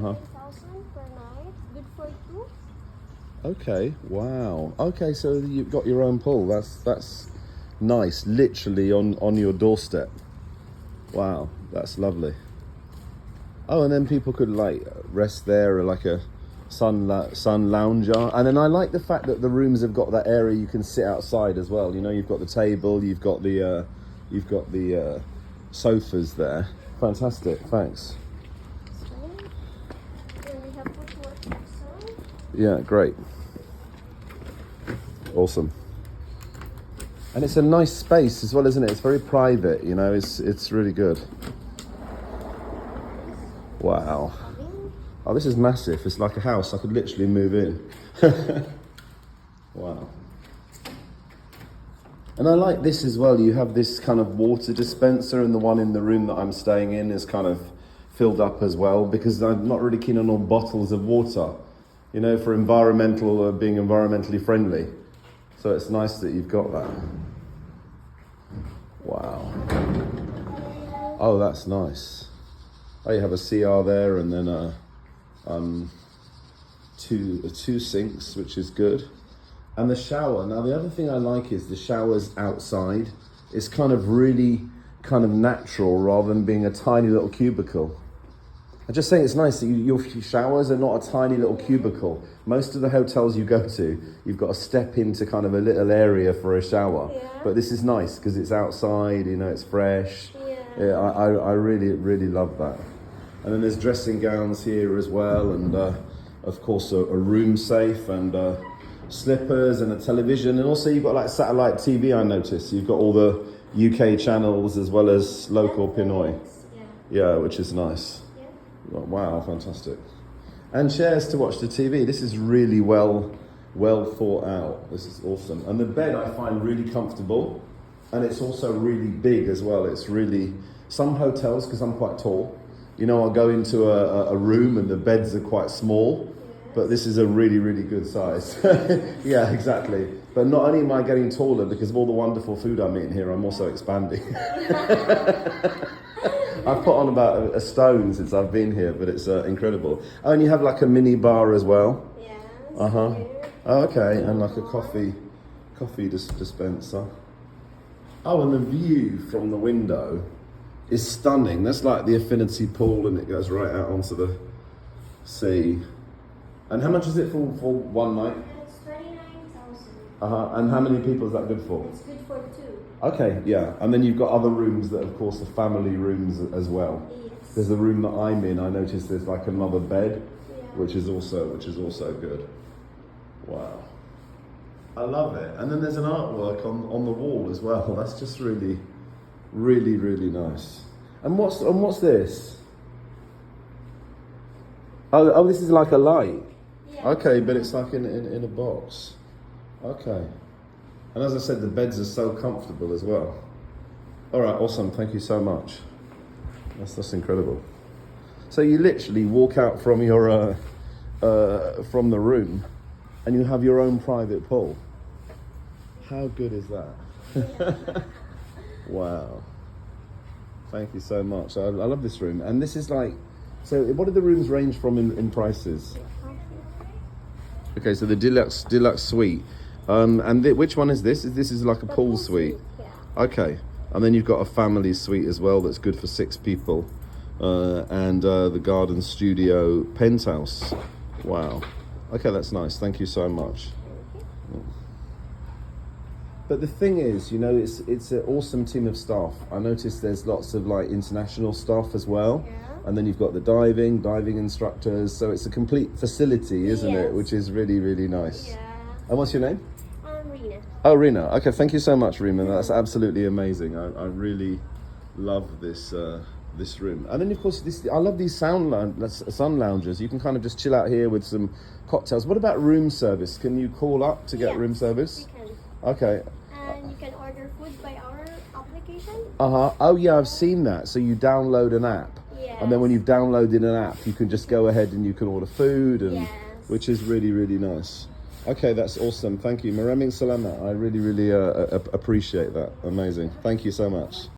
Uh-huh. 1,000 per night. Good for two. Okay, wow. Okay, so you've got your own pool. That's nice. Literally on your doorstep. Wow, that's lovely. Oh, and then people could like rest there, or like a sun lounger. And then I like the fact that the rooms have got that area you can sit outside as well. You know, you've got the table, you've got the sofas there. Fantastic. Thanks. Okay. Then we have footwork outside. Yeah, great. Awesome. And it's a nice space as well, isn't it? It's very private, you know, it's really good. Wow. Living. Oh, this is massive. It's like a house. I could literally move in. Wow. And I like this as well. You have this kind of water dispenser, and the one in the room that I'm staying in is kind of filled up as well, because I'm not really keen on all bottles of water, you know, for being environmentally friendly. So it's nice that you've got that. Wow. Oh, that's nice. Oh, you have a CR there, and then two sinks, which is good. And the shower. Now, the other thing I like is the showers outside. It's kind of really kind of natural rather than being a tiny little cubicle. I just think it's nice that your showers are not a tiny little cubicle. Most of the hotels you go to, you've got to step into kind of a little area for a shower. Yeah. But this is nice because it's outside, you know, it's fresh. Yeah. I really, really love that. And then there's dressing gowns here as well, and of course a room safe, and slippers and a television. And also you've got like satellite TV, I noticed. You've got all the UK channels as well as local Pinoy. Yeah. Yeah, which is nice. Yeah. Wow, fantastic. And chairs to watch the TV. This is really well thought out. This is awesome. And the bed I find really comfortable, and it's also really big as well. It's really, some hotels, because I'm quite tall, you know, I'll go into a room and the beds are quite small, but this is a really, really good size. Yeah, exactly. But not only am I getting taller because of all the wonderful food I'm eating here, I'm also expanding. I've put on about a stone since I've been here, but it's incredible. Oh, and you have like a mini bar as well. Yeah. Uh-huh. Oh, okay, and like a coffee dispenser. Oh, and the view from the window is stunning. That's like the Affinity pool, and it goes right out onto the sea. And how much is it for one night? It's 29,000. Uh-huh. And how many people is that good for? It's good for two. Okay, yeah. And then you've got other rooms that, of course, are family rooms as well. Yes. There's the room that I'm in. I noticed there's like another bed, Yeah. which is also good. Wow. I love it. And then there's an artwork on the wall as well. That's just really, really, really nice. And what's this? Oh, this is like a light. Yeah. Okay, but it's like in a box. Okay. And as I said, the beds are so comfortable as well. All right, awesome. Thank you so much. That's incredible. So you literally walk out from your from the room, and you have your own private pool. How good is that? Wow. Thank you so much. I love this room. And this is like, so what do the rooms range from in prices? Okay, so the deluxe suite. And which one is this? This is like a pool suite. Yeah. Okay. And then you've got a family suite as well that's good for 6 people. And the garden studio penthouse. Wow. Okay, that's nice. Thank you so much. But the thing is, you know, it's an awesome team of staff. I noticed there's lots of like international staff as well. Yeah. And then you've got the diving instructors. So it's a complete facility, isn't it? Yes. Which is really, really nice. Yeah. And what's your name? Rina. Oh, Rina. Okay, thank you so much, Rina. That's absolutely amazing. I really love this this room. And then, of course, I love these sun loungers. You can kind of just chill out here with some cocktails. What about room service? Can you call up to get Yes, room service? We can. Okay. And you can order food by our application. Uh-huh. Oh, yeah, I've seen that. So you download an app. Yes. And then when you've downloaded an app, you can just go ahead and you can order food, and Yes. which is really, really nice. Okay, that's awesome. Thank you. Maraming salamat. I really, really appreciate that. Amazing. Thank you so much.